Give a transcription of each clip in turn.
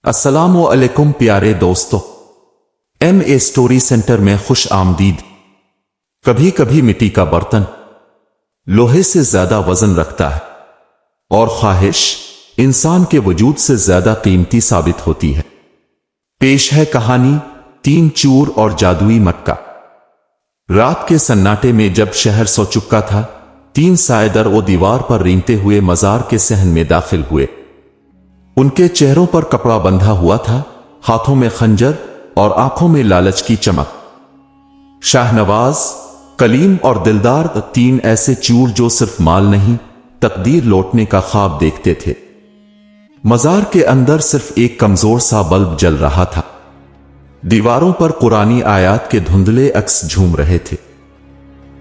अस्सलामु अलैकुम प्यारे दोस्तों, MA स्टोरी सेंटर में खुश आमदीद। कभी कभी मिट्टी का बर्तन लोहे से ज्यादा वजन रखता है और ख्वाहिश इंसान के वजूद से ज्यादा कीमती साबित होती है। पेश है कहानी तीन चूर और जादुई मटका। रात के सन्नाटे में जब शहर सो चुका था, तीन साएदर वो दीवार पर रेंगते हुए मजार के सहन में दाखिल हुए। उनके चेहरों पर कपड़ा बंधा हुआ था, हाथों में खंजर और आंखों में लालच की चमक। शाहनवाज, कलीम और दिलदार, तीन ऐसे चूर जो सिर्फ माल नहीं, तकदीर लौटने का ख्वाब देखते थे। मजार के अंदर सिर्फ एक कमजोर सा बल्ब जल रहा था। दीवारों पर कुरानी आयात के धुंधले अक्स झूम रहे थे।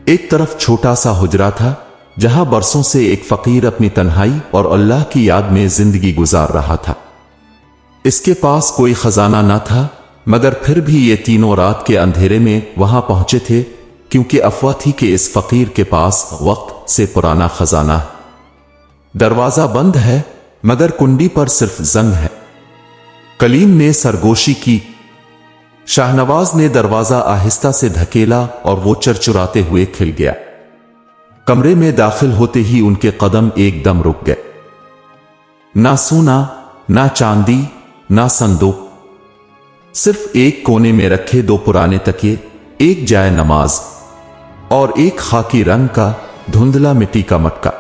एक तरफ छोटा सा हुजरा था जहां बरसों से एक फकीर अपनी तन्हाई और अल्लाह की याद में जिंदगी गुजार रहा था। इसके पास कोई खजाना न था, मगर फिर भी ये तीनों रात के अंधेरे में वहां पहुंचे थे, क्योंकि अफवाह थी कि इस फकीर के पास वक्त से पुराना खजाना है। दरवाजा बंद है, मगर कुंडी पर सिर्फ जंग है। कलीम ने सरगोशी की। शाहनवाज ने दरवाजा आहिस्ता से धकेला और वो चरचुराते हुए खिल गया। कमरे में दाखिल होते ही उनके कदम एकदम रुक गए। ना सोना, ना चांदी, ना संदूक, सिर्फ एक कोने में रखे दो पुराने तकिए, एक जाए नमाज और एक खाकी रंग का धुंधला मिट्टी का मटका।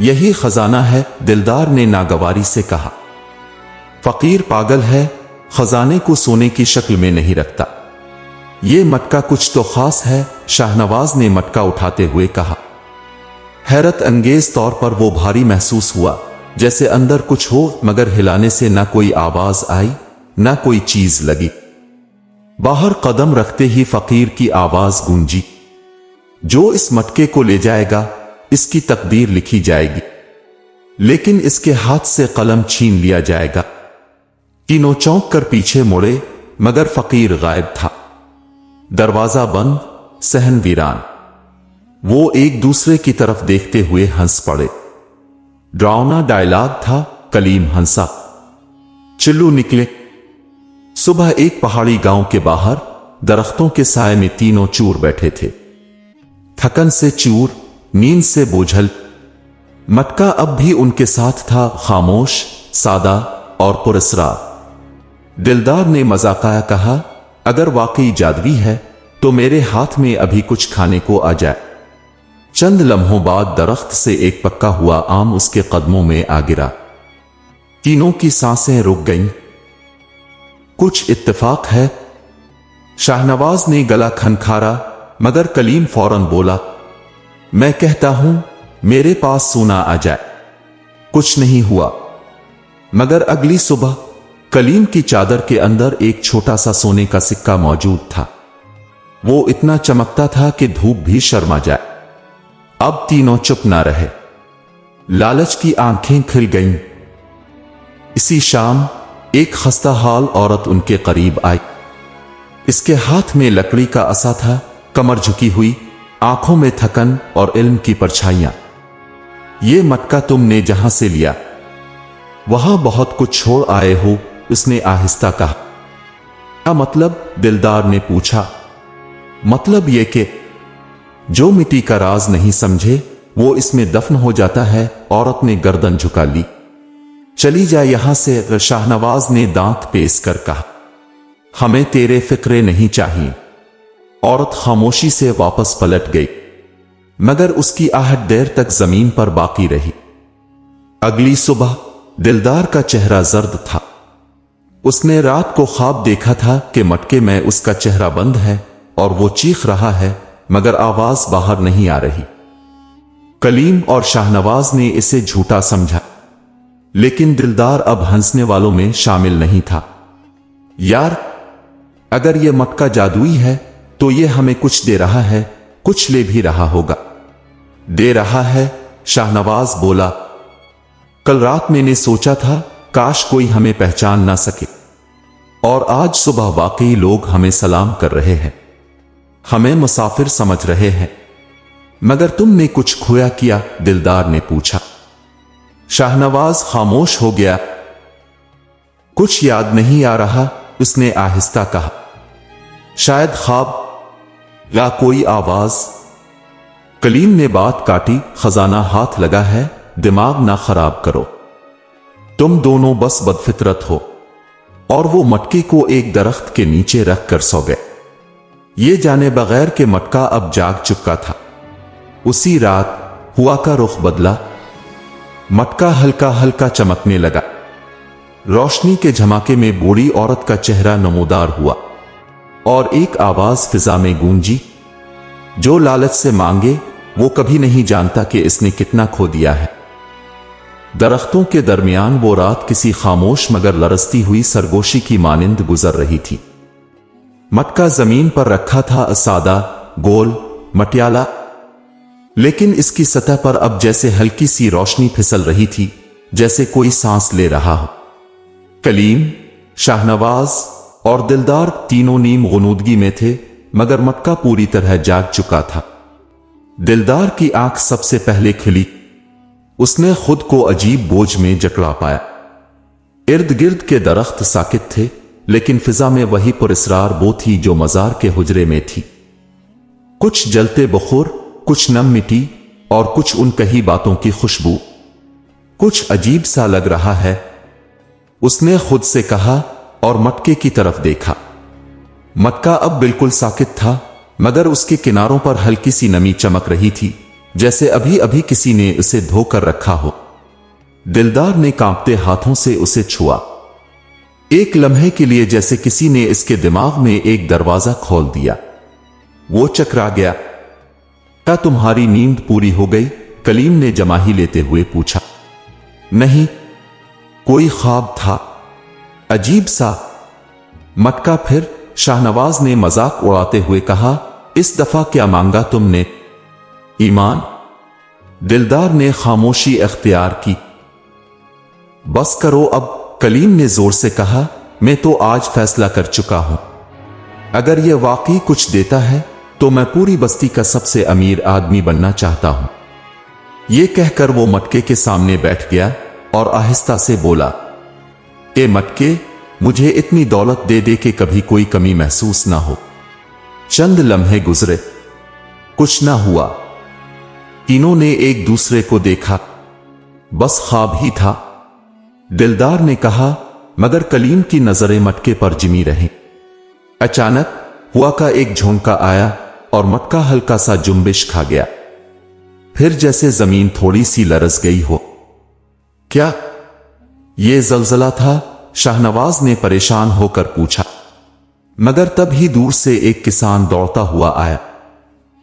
यही खजाना है, दिलदार ने नागवारी से कहा। फकीर पागल है, खजाने को सोने की शक्ल में नहीं रखता। ये मटका कुछ तो खास है, शाहनवाज ने मटका उठाते हुए कहा। हैरत अंगेज तौर पर वो भारी महसूस हुआ, जैसे अंदर कुछ हो, मगर हिलाने से ना कोई आवाज आई, ना कोई चीज लगी। बाहर कदम रखते ही फकीर की आवाज गूंजी, जो इस मटके को ले जाएगा इसकी तकदीर लिखी जाएगी, लेकिन इसके हाथ से कलम छीन लिया जाएगा। तीनों चौंक कर पीछे मुड़े, मगर फकीर गायब था। दरवाजा बंद, सहन वीरान। वो एक दूसरे की तरफ देखते हुए हंस पड़े। डरावना डायलॉग था। कलीम हंसा, चिल्लू निकले। सुबह एक पहाड़ी गांव के बाहर दरख्तों के साए में तीनों चूर बैठे थे। थकन से चूर, नींद से बोझल। मटका अब भी उनके साथ था, खामोश, सादा और पुरस्रार। दिलदार ने मजाकाया कहा, अगर वाकई जादुई है तो मेरे हाथ में अभी कुछ खाने को आ जाए। चंद लम्हों बाद दरख्त से एक पक्का हुआ आम उसके कदमों में आ गिरा। तीनों की सांसें रुक गईं। कुछ इत्तेफाक है, शाहनवाज ने गला खनखारा, मगर कलीम फौरन बोला, मैं कहता हूं मेरे पास सोना आ जाए। कुछ नहीं हुआ, मगर अगली सुबह कलीम की चादर के अंदर एक छोटा सा सोने का सिक्का मौजूद था। वो इतना चमकता था कि धूप भी शर्मा जाए। अब तीनों चुप ना रहे। लालच की आंखें खिल गईं। इसी शाम एक खस्ता हाल औरत उनके करीब आई। इसके हाथ में लकड़ी का असा था, कमर झुकी हुई, आंखों में थकन और इल्म की परछाइयां। ये मटका तुमने जहां से लिया, वहां बहुत कुछ छोड़ आए हो, उसने आहिस्ता कहा। क्या मतलब? दिलदार ने पूछा। मतलब यह कि जो मिट्टी का राज नहीं समझे वो इसमें दफन हो जाता है। औरत ने गर्दन झुका ली। चली जा यहां से, शाहनवाज ने दांत पेश कर कहा। हमें तेरे फिक्रे नहीं चाहिए। औरत खामोशी से वापस पलट गई, मगर उसकी आहट देर तक जमीन पर बाकी रही। अगली सुबह दिलदार का चेहरा जर्द था। उसने रात को ख्वाब देखा था कि मटके में उसका चेहरा बंद है और वो चीख रहा है, मगर आवाज बाहर नहीं आ रही। कलीम और शाहनवाज ने इसे झूठा समझा, लेकिन दिलदार अब हंसने वालों में शामिल नहीं था। यार, अगर यह मटका जादुई है तो यह हमें कुछ दे रहा है, कुछ ले भी रहा होगा। दे रहा है, शाहनवाज बोला। कल रात मैंने सोचा था काश कोई हमें पहचान ना सके, और आज सुबह वाकई लोग हमें सलाम कर रहे हैं, हमें मुसाफिर समझ रहे हैं। मगर तुमने कुछ खोया किया? दिलदार ने पूछा। शाहनवाज खामोश हो गया। कुछ याद नहीं आ रहा, उसने आहिस्ता कहा। शायद ख्वाब या कोई आवाज। कलीम ने बात काटी, खजाना हाथ लगा है, दिमाग ना खराब करो, तुम दोनों बस बदफितरत हो। और वो मटके को एक दरख्त के नीचे रख कर सो गए, ये जाने बगैर कि मटका अब जाग चुका था। उसी रात हुआ का रुख बदला, मटका हल्का हल्का चमकने लगा। रोशनी के झमाके में बूढ़ी औरत का चेहरा नमूदार हुआ और एक आवाज फिजा में गूंजी, जो लालच से मांगे वो कभी नहीं जानता कि इसने कितना खो दिया है। दरख्तों के दरमियान वो रात किसी खामोश मगर लरसती हुई सरगोशी की मानिंद गुजर रही थी। मटका जमीन पर रखा था, सादा गोल मटियाला, लेकिन इसकी सतह पर अब जैसे हल्की सी रोशनी फिसल रही थी, जैसे कोई सांस ले रहा हो। कलीम, शाहनवाज और दिलदार तीनों नीम गुनूदगी में थे, मगर मटका पूरी तरह जाग चुका था। दिलदार की आंख सबसे पहले खिली, उसने खुद को अजीब बोझ में जकड़ा पाया। इर्द गिर्द के दरख्त साकित थे, लेकिन फिजा में वही पुरस्रार बो थी जो मजार के हुजरे में थी। कुछ जलते बखूर, कुछ नम मिट्टी और कुछ उन कही बातों की खुशबू। कुछ अजीब सा लग रहा है, उसने खुद से कहा और मटके की तरफ देखा। मटका अब बिल्कुल साकित था, मगर उसके किनारों पर हल्की सी नमी चमक रही थी, जैसे अभी अभी किसी ने उसे धोकर रखा हो। दिलदार ने कांपते हाथों से उसे छुआ। एक लम्हे के लिए जैसे किसी ने इसके दिमाग में एक दरवाजा खोल दिया। वो चकरा गया। क्या तुम्हारी नींद पूरी हो गई? कलीम ने जमाही लेते हुए पूछा। नहीं, कोई ख्वाब था, अजीब सा। मटका फिर शाहनवाज ने मजाक उड़ाते हुए कहा, इस दफा क्या मांगा तुमने? ईमान। दिलदार ने खामोशी अख्तियार की। बस करो अब, कलीम ने जोर से कहा, मैं तो आज फैसला कर चुका हूं। अगर यह वाकई कुछ देता है तो मैं पूरी बस्ती का सबसे अमीर आदमी बनना चाहता हूं। यह कहकर वो मटके के सामने बैठ गया और आहिस्ता से बोला, ए मटके, मुझे इतनी दौलत दे दे कि कभी कोई कमी महसूस ना हो। चंद लम्हे गुजरे, कुछ ना हुआ। तीनों ने एक दूसरे को देखा, बस ख्वाब ही था। दिलदार ने कहा, मगर कलीम की नजरें मटके पर जिमी रहीं। अचानक हुआ का एक झोंका आया और मटका हल्का सा जुम्बिश खा गया। फिर जैसे जमीन थोड़ी सी लरस गई हो। क्या ये जलजला था? शाहनवाज ने परेशान होकर पूछा। मगर तब ही दूर से एक किसान दौड़ता हुआ आया।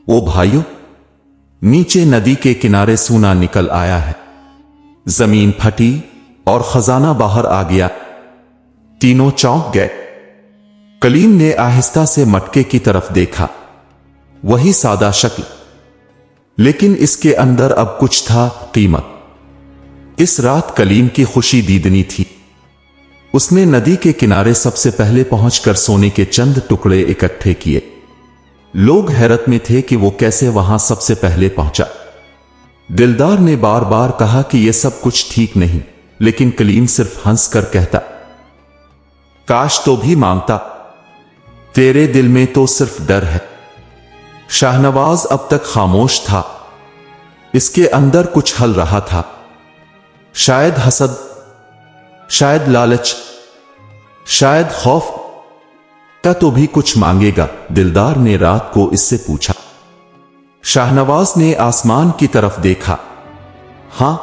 ओ भाइयों, नीचे नदी के किनारे सूना निकल आया है। जमीन फटी और खजाना बाहर आ गया। तीनों चौंक गए। कलीम ने आहिस्ता से मटके की तरफ देखा। वही सादा शक्ल, लेकिन इसके अंदर अब कुछ था, कीमत। इस रात कलीम की खुशी दीदनी थी। उसने नदी के किनारे सबसे पहले पहुंचकर सोने के चंद टुकड़े इकट्ठे किए। लोग हैरत में थे कि वो कैसे वहां सबसे पहले पहुंचा। दिलदार ने बार बार कहा कि यह सब कुछ ठीक नहीं, लेकिन कलीम सिर्फ हंसकर कहता, काश तो भी मांगता, तेरे दिल में तो सिर्फ डर है। शाहनवाज अब तक खामोश था। इसके अंदर कुछ हल रहा था। शायद हसद, शायद लालच, शायद खौफ। का तो भी कुछ मांगेगा? दिलदार ने रात को इससे पूछा। शाहनवाज ने आसमान की तरफ देखा। हां,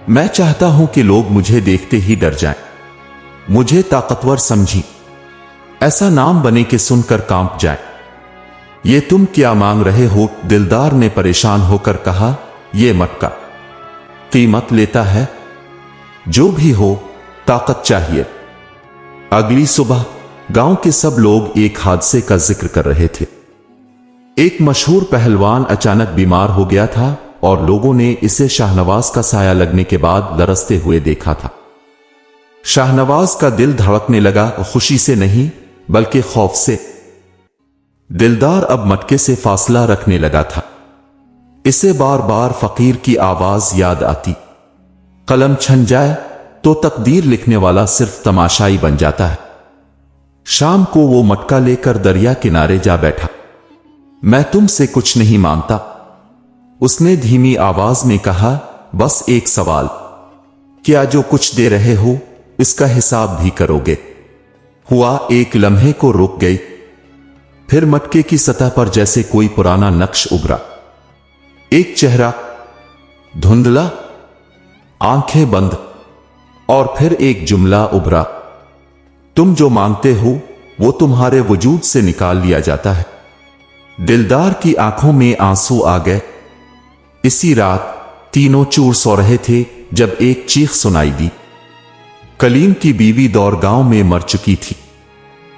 मैं चाहता हूं कि लोग मुझे देखते ही डर जाएं, मुझे ताकतवर समझी, ऐसा नाम बने कि सुनकर कांप जाए। ये तुम क्या मांग रहे हो? दिलदार ने परेशान होकर कहा। ये मटका कीमत लेता है। जो भी हो, ताकत चाहिए। अगली सुबह गांव के सब लोग एक हादसे का जिक्र कर रहे थे। एक मशहूर पहलवान अचानक बीमार हो गया था और लोगों ने इसे शाहनवाज का साया लगने के बाद लरसते हुए देखा था। शाहनवाज का दिल धड़कने लगा, खुशी से नहीं बल्कि खौफ से। दिलदार अब मटके से फासला रखने लगा था। इसे बार बार फकीर की आवाज याद आती। कलम छन जाए तो तकदीर लिखने वाला सिर्फ तमाशाई बन जाता है। शाम को वो मटका लेकर दरिया किनारे जा बैठा। मैं तुमसे कुछ नहीं मांगता, उसने धीमी आवाज में कहा, बस एक सवाल, क्या जो कुछ दे रहे हो इसका हिसाब भी करोगे? हुआ एक लम्हे को रुक गई, फिर मटके की सतह पर जैसे कोई पुराना नक्श उभरा। एक चेहरा, धुंधला, आंखें बंद, और फिर एक जुमला उभरा, तुम जो मांगते हो वो तुम्हारे वजूद से निकाल लिया जाता है। दिलदार की आंखों में आंसू आ गए। इसी रात तीनों चूर सो रहे थे जब एक चीख सुनाई दी। कलीम की बीवी दौर गांव में मर चुकी थी।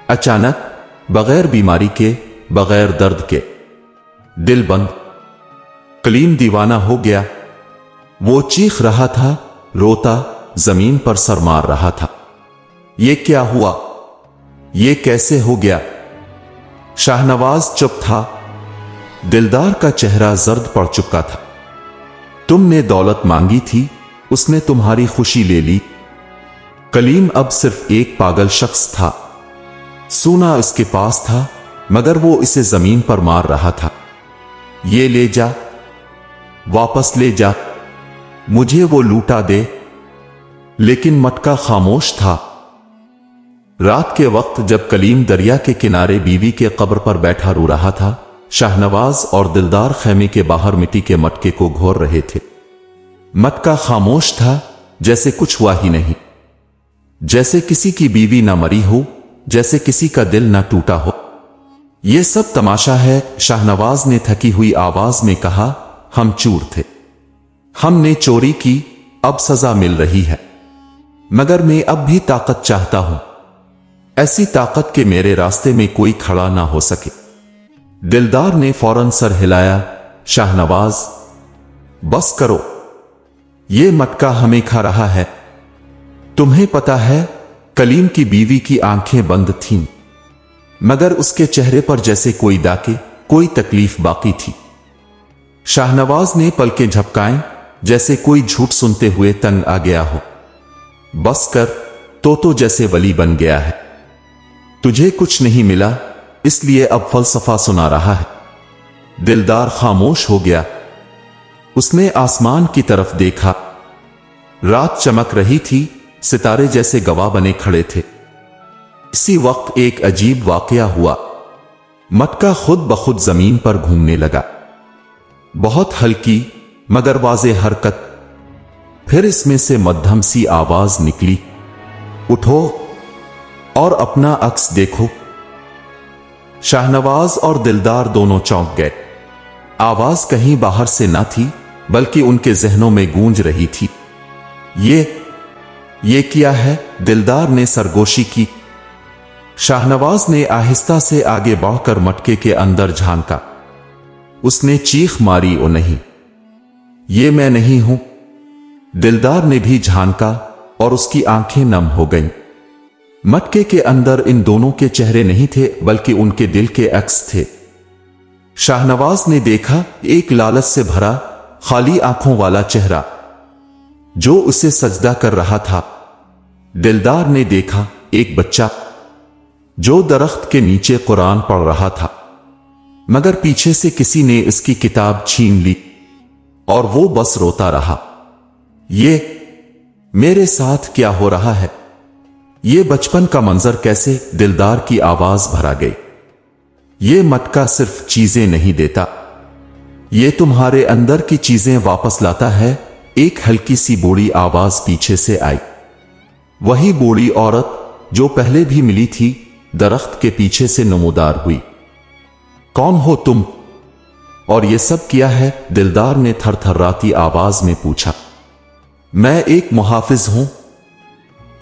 अचानक, बगैर बीमारी के, बगैर दर्द के, दिल बंद। कलीम दीवाना हो गया। वो चीख रहा था, रोता, जमीन पर सर मार रहा था। ये क्या हुआ? ये कैसे हो गया? शाहनवाज चुप था। दिलदार का चेहरा जर्द पड़ चुका था। तुमने दौलत मांगी थी, उसने तुम्हारी खुशी ले ली। कलीम अब सिर्फ एक पागल शख्स था। सोना इसके पास था, मगर वो इसे जमीन पर मार रहा था। ये ले जा, वापस ले जा, मुझे वो लूटा दे। लेकिन मटका खामोश था। रात के वक्त जब कलीम दरिया के किनारे बीवी के कब्र पर बैठा रो रहा था, शाहनवाज और दिलदार खैमे के बाहर मिट्टी के मटके को घोर रहे थे। मटका खामोश था, जैसे कुछ हुआ ही नहीं, जैसे किसी की बीवी ना मरी हो, जैसे किसी का दिल ना टूटा हो। यह सब तमाशा है, शाहनवाज ने थकी हुई आवाज में कहा। हम चूर थे, हमने चोरी की, अब सजा मिल रही है, मगर मैं अब भी ताकत चाहता हूं, ऐसी ताकत के मेरे रास्ते में कोई खड़ा ना हो सके। दिलदार ने फौरन सर हिलाया। शाहनवाज, बस करो, ये मटका हमें खा रहा है। तुम्हें पता है, कलीम की बीवी की आंखें बंद थीं, मगर उसके चेहरे पर जैसे कोई दाके, कोई तकलीफ बाकी थी। शाहनवाज ने पलकें झपकाएं, जैसे कोई झूठ सुनते हुए तंग आ गया हो। बस कर, तो जैसे वली बन गया है। तुझे कुछ नहीं मिला, इसलिए अब फलसफा सुना रहा है। दिलदार खामोश हो गया। उसने आसमान की तरफ देखा। रात चमक रही थी, सितारे जैसे गवाह बने खड़े थे। इसी वक्त एक अजीब वाकया हुआ। मटका खुद ब खुद जमीन पर घूमने लगा। बहुत हल्की मगर वाज़े हरकत। फिर इसमें से मध्यम सी आवाज निकली, उठो और अपना अक्स देखो। शाहनवाज और दिलदार दोनों चौंक गए। आवाज कहीं बाहर से ना थी, बल्कि उनके जहनों में गूंज रही थी। ये क्या है? दिलदार ने सरगोशी की। शाहनवाज ने आहिस्ता से आगे बढ़कर मटके के अंदर झांका। उसने चीख मारी, ओ नहीं, ये मैं नहीं हूं। दिलदार ने भी झांका और उसकी आंखें नम हो गईं। मटके के अंदर इन दोनों के चेहरे नहीं थे, बल्कि उनके दिल के अक्स थे। शाहनवाज ने देखा एक लालच से भरा, खाली आंखों वाला चेहरा जो उसे सजदा कर रहा था। दिलदार ने देखा एक बच्चा जो दरख्त के नीचे कुरान पढ़ रहा था, मगर पीछे से किसी ने इसकी किताब छीन ली और वो बस रोता रहा। ये मेरे साथ क्या हो रहा है? ये बचपन का मंजर कैसे? दिलदार की आवाज भरा गई। ये मटका सिर्फ चीजें नहीं देता, ये तुम्हारे अंदर की चीजें वापस लाता है। एक हल्की सी बूढ़ी आवाज पीछे से आई। वही बूढ़ी औरत जो पहले भी मिली थी, दरख्त के पीछे से नमूदार हुई। कौन हो तुम और ये सब किया है? दिलदार ने थरथराती आवाज में पूछा। मैं एक मुहाफिज हूं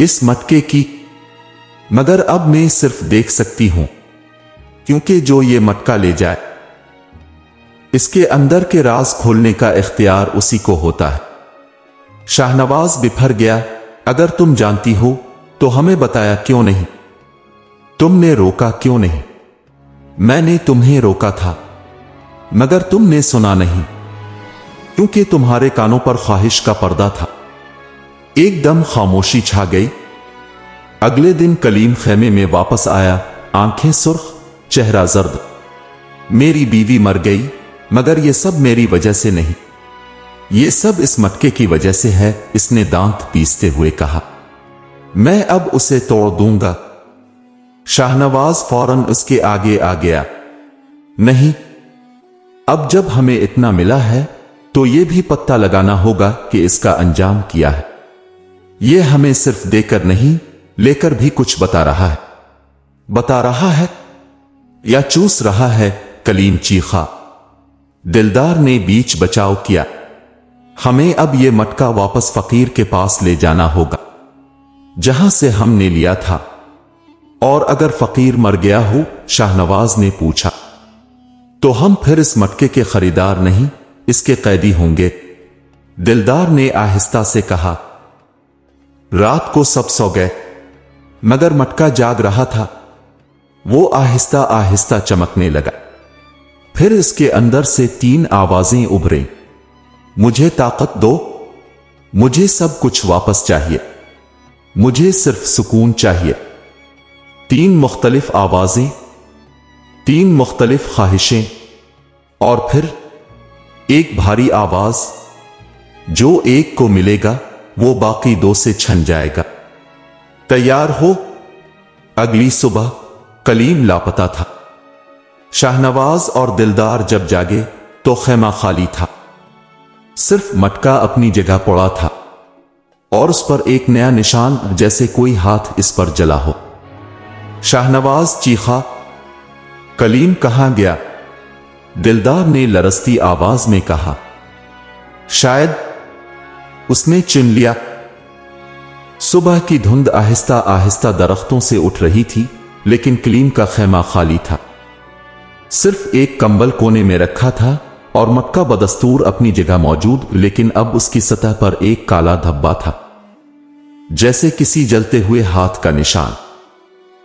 इस मटके की, मगर अब मैं सिर्फ देख सकती हूं, क्योंकि जो ये मटका ले जाए, इसके अंदर के राज खोलने का इख्तियार उसी को होता है। शाहनवाज बिफर गया। अगर तुम जानती हो तो हमें बताया क्यों नहीं? तुमने रोका क्यों नहीं? मैंने तुम्हें रोका था, मगर तुमने सुना नहीं, क्योंकि तुम्हारे कानों पर ख्वाहिश का पर्दा था। एकदम खामोशी छा गई। अगले दिन कलीम खेमे में वापस आया, आंखें सुर्ख, चेहरा जर्द। मेरी बीवी मर गई, मगर यह सब मेरी वजह से नहीं, ये सब इस मटके की वजह से है, इसने दांत पीसते हुए कहा। मैं अब उसे तोड़ दूंगा। शाहनवाज फौरन उसके आगे आ गया। नहीं, अब जब हमें इतना मिला है तो यह भी पता लगाना होगा कि इसका अंजाम क्या है। यह हमें सिर्फ देकर नहीं, लेकर भी कुछ बता रहा है। बता रहा है या चूस रहा है? कलीम चीखा। दिलदार ने बीच बचाव किया। हमें अब यह मटका वापस फकीर के पास ले जाना होगा, जहां से हमने लिया था। और अगर फकीर मर गया हो, शाहनवाज ने पूछा, तो हम फिर इस मटके के खरीदार नहीं, इसके कैदी होंगे। दिलदार ने आहिस्ता से कहा। रात को सब सो गए, मगर मटका जाग रहा था। वो आहिस्ता आहिस्ता चमकने लगा। फिर इसके अंदर से 3 आवाजें उभरी। मुझे ताकत दो, मुझे सब कुछ वापस चाहिए, मुझे सिर्फ सुकून चाहिए। 3 मुख्तलिफ आवाजें, 3 मुख्तलिफ ख्वाहिशें, और फिर एक भारी आवाज, जो एक को मिलेगा वो बाकी 2 से छन जाएगा। तैयार हो। अगली सुबह कलीम लापता था। शाहनवाज और दिलदार जब जागे तो खेमा खाली था। सिर्फ मटका अपनी जगह पड़ा था और उस पर एक नया निशान, जैसे कोई हाथ इस पर जला हो। शाहनवाज चीखा, कलीम कहां गया? दिलदार ने लरसती आवाज में कहा, शायद उसने चुन लिया। सुबह की धुंध आहिस्ता आहिस्ता दरख्तों से उठ रही थी, लेकिन कलीम का खेमा खाली था। सिर्फ एक कंबल कोने में रखा था और मटका बदस्तूर अपनी जगह मौजूद, लेकिन अब उसकी सतह पर एक काला धब्बा था, जैसे किसी जलते हुए हाथ का निशान।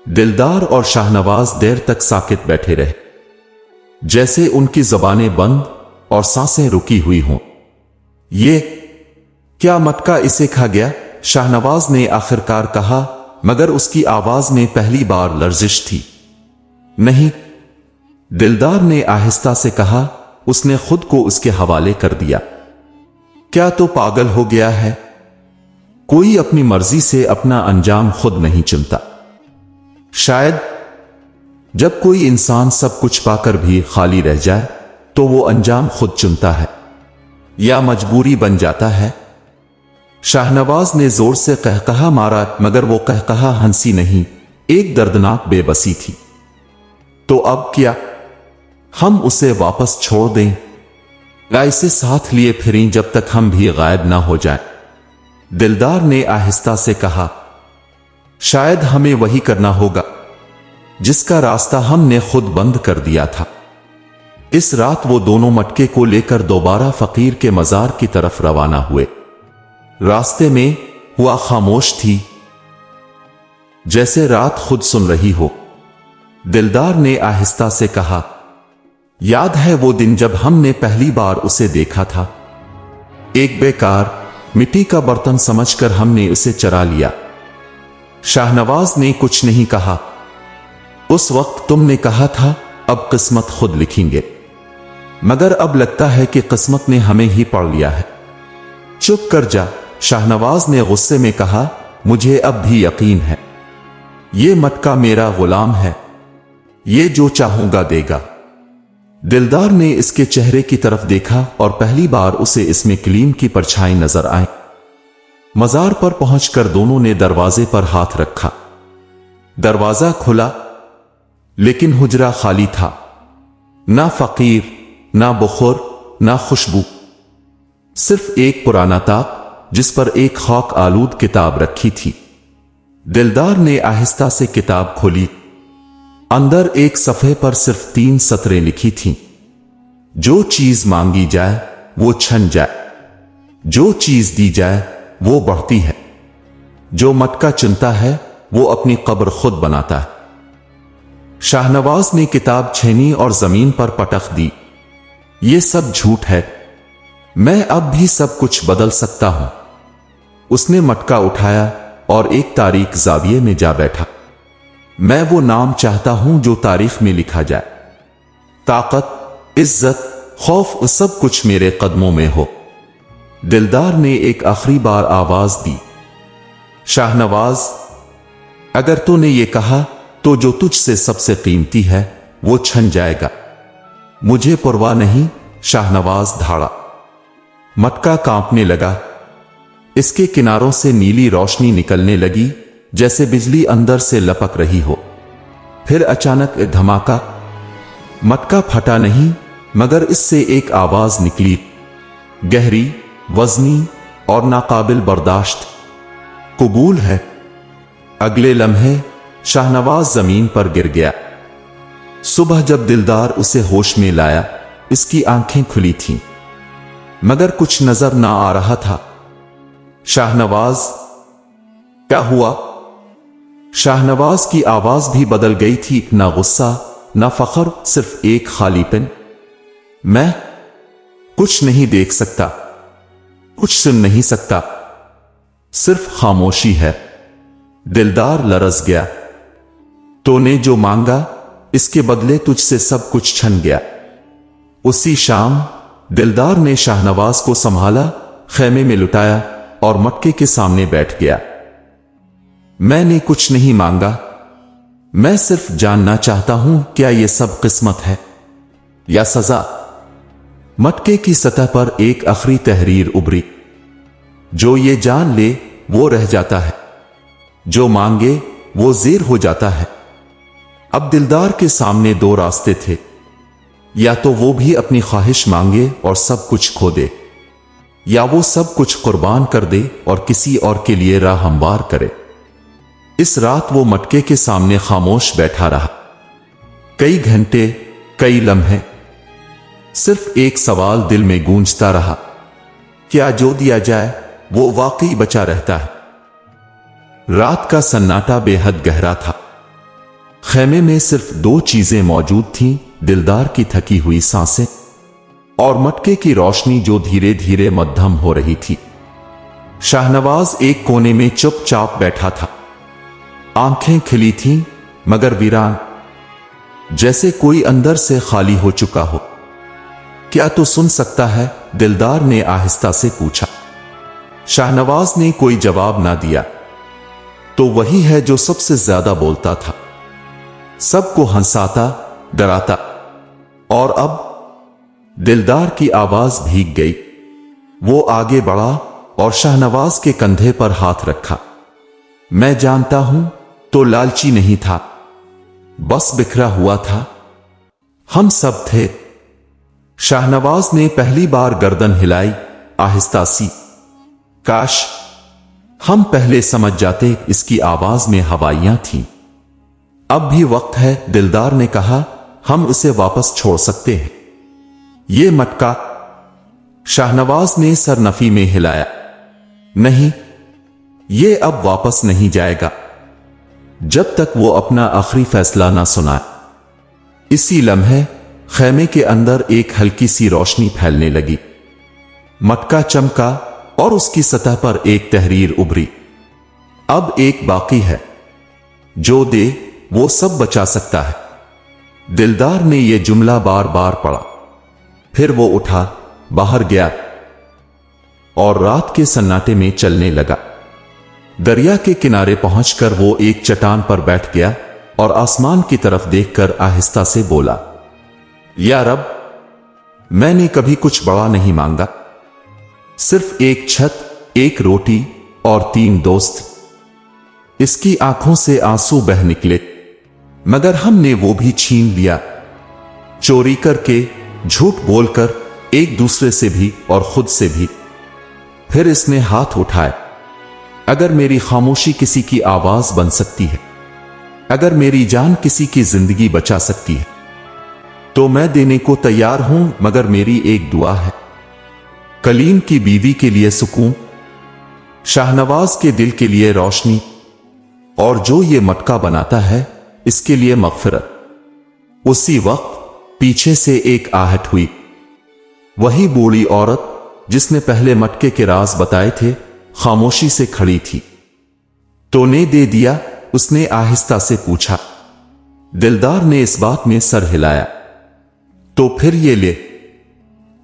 दिलदार और शाहनवाज देर तक साकित बैठे रहे, जैसे उनकी जबानें बंद और सांसें रुकी हुई हों। ये क्या मटका इसे खा गया? शाहनवाज ने आखिरकार कहा, मगर उसकी आवाज में पहली बार लर्जिश थी। नहीं, दिलदार ने आहिस्ता से कहा, उसने खुद को उसके हवाले कर दिया। क्या तो पागल हो गया है? कोई अपनी मर्जी से अपना अंजाम खुद नहीं चुनता। शायद जब कोई इंसान सब कुछ पाकर भी खाली रह जाए तो वो अंजाम खुद चुनता है या मजबूरी बन जाता है। शाहनवाज ने जोर से कहकहा मारा, मगर वो कहकहा हंसी नहीं, एक दर्दनाक बेबसी थी। तो अब क्या? हम उसे वापस छोड़ दें या इसे साथ लिए फिरें जब तक हम भी गायब ना हो जाए? दिलदार ने आहिस्ता से कहा, शायद हमें वही करना होगा जिसका रास्ता हमने खुद बंद कर दिया था। इस रात वो दोनों मटके को लेकर दोबारा फकीर के मजार की तरफ रवाना हुए। रास्ते में हुआ खामोश थी, जैसे रात खुद सुन रही हो। दिलदार ने आहिस्ता से कहा, याद है वो दिन जब हमने पहली बार उसे देखा था? एक बेकार मिट्टी का बर्तन समझकर हमने उसे चरा लिया। शाहनवाज ने कुछ नहीं कहा। उस वक्त तुमने कहा था अब किस्मत खुद लिखेंगे, मगर अब लगता है कि किस्मत ने हमें ही पढ़ लिया है। चुप कर जा, शाहनवाज ने गुस्से में कहा, मुझे अब भी यकीन है ये मटका मेरा गुलाम है, ये जो चाहूंगा देगा। दिलदार ने इसके चेहरे की तरफ देखा और पहली बार उसे इसमें कलीम की परछाई नजर आई। मजार पर पहुंचकर दोनों ने दरवाजे पर हाथ रखा। दरवाजा खुला, लेकिन हुजरा खाली था। ना फकीर, ना बुखुर, ना खुशबू, सिर्फ एक पुराना ताक जिस पर एक खाक आलूद किताब रखी थी। दिलदार ने आहिस्ता से किताब खोली। अंदर एक सफ़े पर सिर्फ 3 सतरें लिखी थीं। जो चीज मांगी जाए वो छन जाए, जो चीज दी जाए वो बढ़ती है, जो मटका चुनता है वो अपनी कब्र खुद बनाता है। शाहनवाज ने किताब छीनी और जमीन पर पटक दी। ये सब झूठ है, मैं अब भी सब कुछ बदल सकता हूं। उसने मटका उठाया और एक तारीख जाविये में जा बैठा। मैं वो नाम चाहता हूं जो तारीख में लिखा जाए। ताकत, इज्जत, खौफ सब कुछ मेरे कदमों में हो। दिलदार ने एक आखिरी बार आवाज दी, शाहनवाज, अगर तूने ये कहा तो जो तुझसे सबसे कीमती है वो छन जाएगा। मुझे परवाह नहीं, शाहनवाज धाड़ा। मटका कांपने लगा। इसके किनारों से नीली रोशनी निकलने लगी, जैसे बिजली अंदर से लपक रही हो। फिर अचानक एक धमाका। मटका फटा नहीं, मगर इससे एक आवाज निकली, गहरी, वजनी और नाकाबिल बर्दाश्त, कबूल है। अगले लम्हे शाहनवाज जमीन पर गिर गया। सुबह जब दिलदार उसे होश में लाया, इसकी आंखें खुली थीं, मगर कुछ नजर ना आ रहा था। शाहनवाज, क्या हुआ? शाहनवाज की आवाज भी बदल गई थी। ना गुस्सा, ना फख्र, सिर्फ एक खालीपन। मैं कुछ नहीं देख सकता, कुछ सुन नहीं सकता, सिर्फ खामोशी है। दिलदार लरस गया। तूने जो मांगा, इसके बदले तुझसे सब कुछ छन गया। उसी शाम दिलदार ने शाहनवाज को संभाला, खेमे में लुटाया और मटके के सामने बैठ गया। मैंने कुछ नहीं मांगा, मैं सिर्फ जानना चाहता हूं, क्या यह सब किस्मत है या सजा? मटके की सतह पर एक आखिरी तहरीर उभरी, जो ये जान ले वो रह जाता है, जो मांगे वो ज़ेर हो जाता है। अब दिलदार के सामने दो रास्ते थे, या तो वो भी अपनी ख्वाहिश मांगे और सब कुछ खो दे, या वो सब कुछ कुर्बान कर दे और किसी और के लिए राह हमवार करे। इस रात वो मटके के सामने खामोश बैठा रहा। कई घंटे, कई लम्हे, सिर्फ एक सवाल दिल में गूंजता रहा, क्या जो दिया जाए वो वाकई बचा रहता है? रात का सन्नाटा बेहद गहरा था। खेमे में सिर्फ दो चीजें मौजूद थीं, दिलदार की थकी हुई सांसें और मटके की रोशनी जो धीरे धीरे मध्यम हो रही थी। शाहनवाज एक कोने में चुपचाप बैठा था। आंखें खिली थीं, मगर वीरान, जैसे कोई अंदर से खाली हो चुका हो। क्या तू सुन सकता है? दिलदार ने आहिस्ता से पूछा। शाहनवाज ने कोई जवाब ना दिया। तो वही है जो सबसे ज्यादा बोलता था, सबको हंसाता, डराता। और अब दिलदार की आवाज भीग गई। वो आगे बढ़ा और शाहनवाज के कंधे पर हाथ रखा। मैं जानता हूं तो लालची नहीं था, बस बिखरा हुआ था। हम सब थे। शाहनवाज ने पहली बार गर्दन हिलाई, आहिस्ता सी। काश हम पहले समझ जाते। इसकी आवाज में हवाइयां थीं। अब भी वक्त है, दिलदार ने कहा, हम उसे वापस छोड़ सकते हैं। ये मटका। शाहनवाज ने सर नफी में हिलाया। नहीं, ये अब वापस नहीं जाएगा, जब तक वो अपना आखिरी फैसला ना सुनाए। इसी लम्हे खेमे के अंदर एक हल्की सी रोशनी फैलने लगी। मटका चमका और उसकी सतह पर एक तहरीर उभरी। अब एक बाकी है, जो दे वो सब बचा सकता है। दिलदार ने यह जुमला बार बार पढ़ा। फिर वो उठा, बाहर गया और रात के सन्नाटे में चलने लगा। दरिया के किनारे पहुंचकर वो एक चट्टान पर बैठ गया और आसमान की तरफ देखकर आहिस्ता से बोला, या रब, मैंने कभी कुछ बड़ा नहीं मांगा, सिर्फ एक छत, एक रोटी और 3 दोस्त। इसकी आंखों से आंसू बह निकले, मगर हमने वो भी छीन लिया, चोरी करके, झूठ बोलकर, एक दूसरे से भी और खुद से भी। फिर इसने हाथ उठाए। अगर मेरी खामोशी किसी की आवाज बन सकती है, अगर मेरी जान किसी की जिंदगी बचा सकती है, तो मैं देने को तैयार हूं। मगर मेरी एक दुआ है, कलीम की बीवी के लिए सुकून, शाहनवाज के दिल के लिए रोशनी, और जो ये मटका बनाता है इसके लिए मग़फ़िरत। उसी वक्त पीछे से एक आहट हुई। वही बूढ़ी औरत जिसने पहले मटके के राज बताए थे, खामोशी से खड़ी थी। तूने दे दिया? उसने आहिस्ता से पूछा। दिलदार ने इस बात में सर हिलाया। तो फिर ये ले।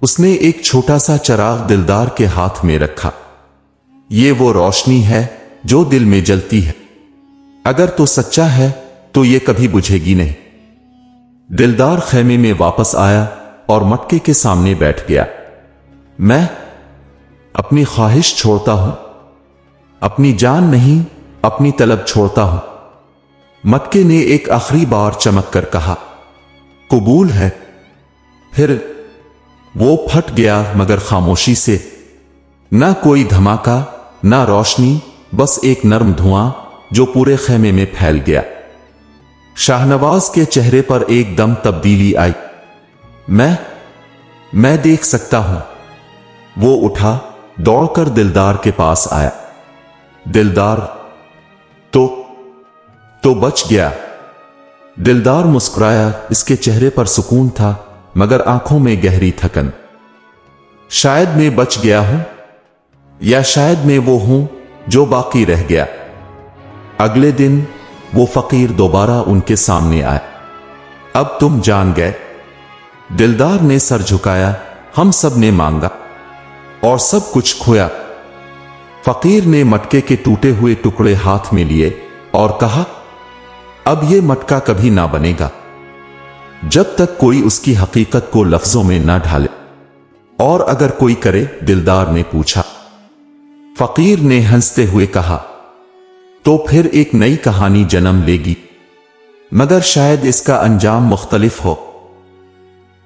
उसने एक छोटा सा चिराग दिलदार के हाथ में रखा। ये वो रोशनी है जो दिल में जलती है। अगर तो सच्चा है तो ये कभी बुझेगी नहीं। दिलदार खेमे में वापस आया और मटके के सामने बैठ गया। मैं अपनी ख्वाहिश छोड़ता हूं, अपनी जान नहीं, अपनी तलब छोड़ता हूं। मटके ने एक आखिरी बार चमक कर कहा, कबूल है। फिर वो फट गया, मगर खामोशी से। ना कोई धमाका, ना रोशनी, बस एक नर्म धुआं जो पूरे खेमे में फैल गया। शाहनवाज के चेहरे पर एकदम तब्दीली आई। मैं देख सकता हूं। वो उठा, दौड़कर दिलदार के पास आया। दिलदार, तो बच गया। दिलदार मुस्कुराया। इसके चेहरे पर सुकून था, मगर आंखों में गहरी थकन। शायद मैं बच गया हूं, या शायद मैं वो हूं जो बाकी रह गया। अगले दिन वो फकीर दोबारा उनके सामने आया। अब तुम जान गए। दिलदार ने सर झुकाया। हम सब ने मांगा और सब कुछ खोया। फकीर ने मटके के टूटे हुए टुकड़े हाथ में लिए और कहा, अब ये मटका कभी ना बनेगा जब तक कोई उसकी हकीकत को लफ्जों में ना ढाले। और अगर कोई करे? दिलदार ने पूछा। फकीर ने हंसते हुए कहा, तो फिर एक नई कहानी जन्म लेगी, मगर शायद इसका अंजाम मुख्तलिफ हो।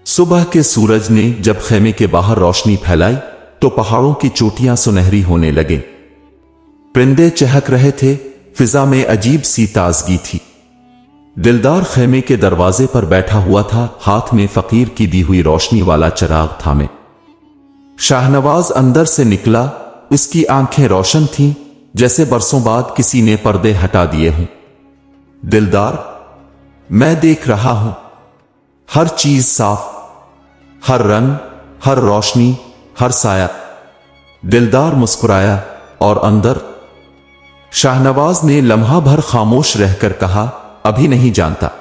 सुबह के सूरज ने जब खेमे के बाहर रोशनी फैलाई तो पहाड़ों की चोटियां सुनहरी होने लगे। परिंदे चहक रहे थे। फिजा में अजीब सी ताजगी थी। दिलदार खेमे के दरवाजे पर बैठा हुआ था, हाथ में फकीर की दी हुई रोशनी वाला चिराग थामे। शाहनवाज अंदर से निकला। उसकी आंखें रोशन थीं, जैसे बरसों बाद किसी ने पर्दे हटा दिए हों। दिलदार, मैं देख रहा हूं। हर चीज साफ, हर रंग, हर रोशनी, हर साया। दिलदार मुस्कुराया और अंदर। शाहनवाज ने लम्हा भर खामोश रहकर कहा, अभी नहीं जानता,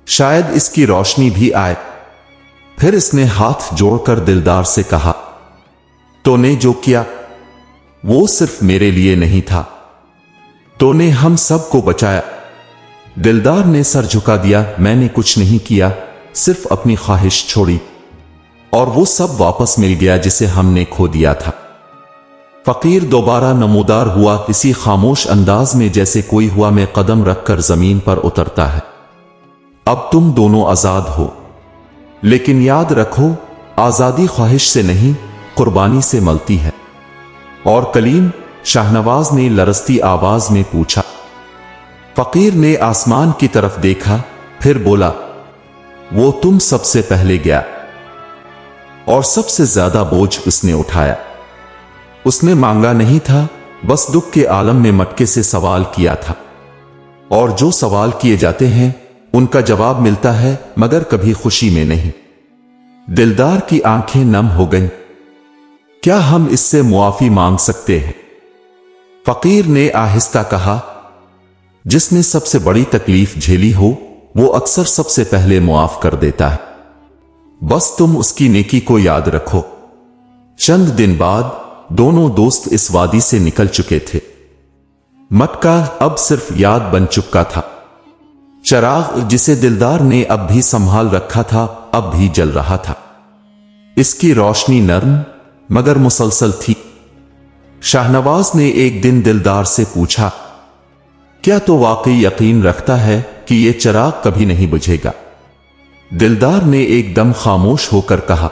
शायद इसकी रोशनी भी आए। फिर इसने हाथ जोड़कर दिलदार से कहा, तूने जो किया वो सिर्फ मेरे लिए नहीं था, तूने हम सबको बचाया। दिलदार ने सर झुका दिया। मैंने कुछ नहीं किया, सिर्फ अपनी ख्वाहिश छोड़ी और वो सब वापस मिल गया जिसे हमने खो दिया था। फकीर दोबारा नमूदार हुआ, इसी खामोश अंदाज में जैसे कोई हुआ में कदम रखकर जमीन पर उतरता है। अब तुम दोनों आजाद हो, लेकिन याद रखो, आजादी ख्वाहिश से नहीं, कुर्बानी से मलती है। और कलीम? शाहनवाज ने लरजती आवाज में पूछा। फकीर ने आसमान की तरफ देखा, फिर बोला, वो तुम सबसे पहले गया और सबसे ज्यादा बोझ उसने उठाया। उसने मांगा नहीं था, बस दुख के आलम में मटके से सवाल किया था। और जो सवाल किए जाते हैं उनका जवाब मिलता है, मगर कभी खुशी में नहीं। दिलदार की आंखें नम हो गईं। क्या हम इससे मुआफी मांग सकते हैं? फकीर ने आहिस्ता कहा, जिसने सबसे बड़ी तकलीफ झेली हो वो अक्सर सबसे पहले मुआफ कर देता है। बस तुम उसकी नेकी को याद रखो। चंद दिन बाद दोनों दोस्त इस वादी से निकल चुके थे। मटका अब सिर्फ याद बन चुका था। चिराग जिसे दिलदार ने अब भी संभाल रखा था, अब भी जल रहा था। इसकी रोशनी नर्म मगर मुसलसल थी। शाहनवाज ने एक दिन दिलदार से पूछा, क्या तो वाकई यकीन रखता है कि यह चिराग कभी नहीं बुझेगा? दिलदार ने एकदम खामोश होकर कहा,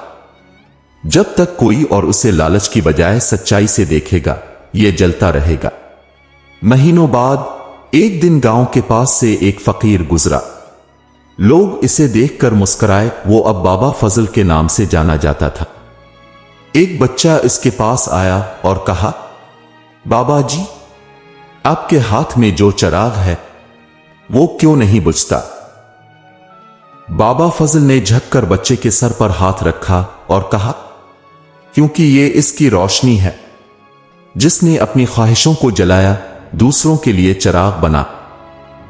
जब तक कोई और उसे लालच की बजाय सच्चाई से देखेगा, यह जलता रहेगा। महीनों बाद एक दिन गांव के पास से एक फकीर गुजरा। लोग इसे देखकर मुस्कुराए। वो अब बाबा फजल के नाम से जाना जाता था। एक बच्चा इसके पास आया और कहा, बाबा जी, आपके हाथ में जो चिराग है वो क्यों नहीं बुझता? बाबा फजल ने झुककर बच्चे के सर पर हाथ रखा और कहा, क्योंकि ये इसकी रोशनी है। जिसने अपनी ख्वाहिशों को जलाया, दूसरों के लिए चिराग बना।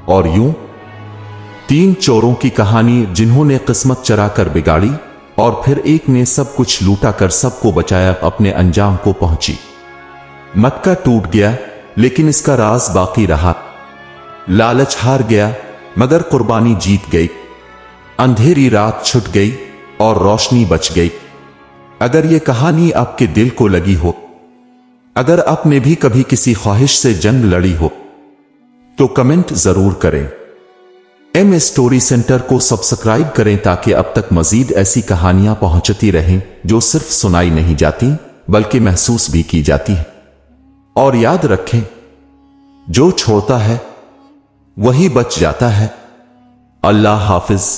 और यूं 3 चोरों की कहानी जिन्होंने किस्मत चरा कर बिगाड़ी और फिर एक ने सब कुछ लूटा कर सबको बचाया, अपने अंजाम को पहुंची। मक्का टूट गया लेकिन इसका राज बाकी रहा। लालच हार गया मगर कुर्बानी जीत गई। अंधेरी रात छुट गई और रोशनी बच गई। अगर ये कहानी आपके दिल को लगी हो, अगर आपने भी कभी किसी ख्वाहिश से जंग लड़ी हो, तो कमेंट जरूर करें। एम स्टोरी सेंटर को सब्सक्राइब करें ताकि अब तक मजीद ऐसी कहानियां पहुंचती रहें जो सिर्फ सुनाई नहीं जाती बल्कि महसूस भी की जाती है। और याद रखें, जो छोड़ता है वही बच जाता है। अल्लाह हाफिज।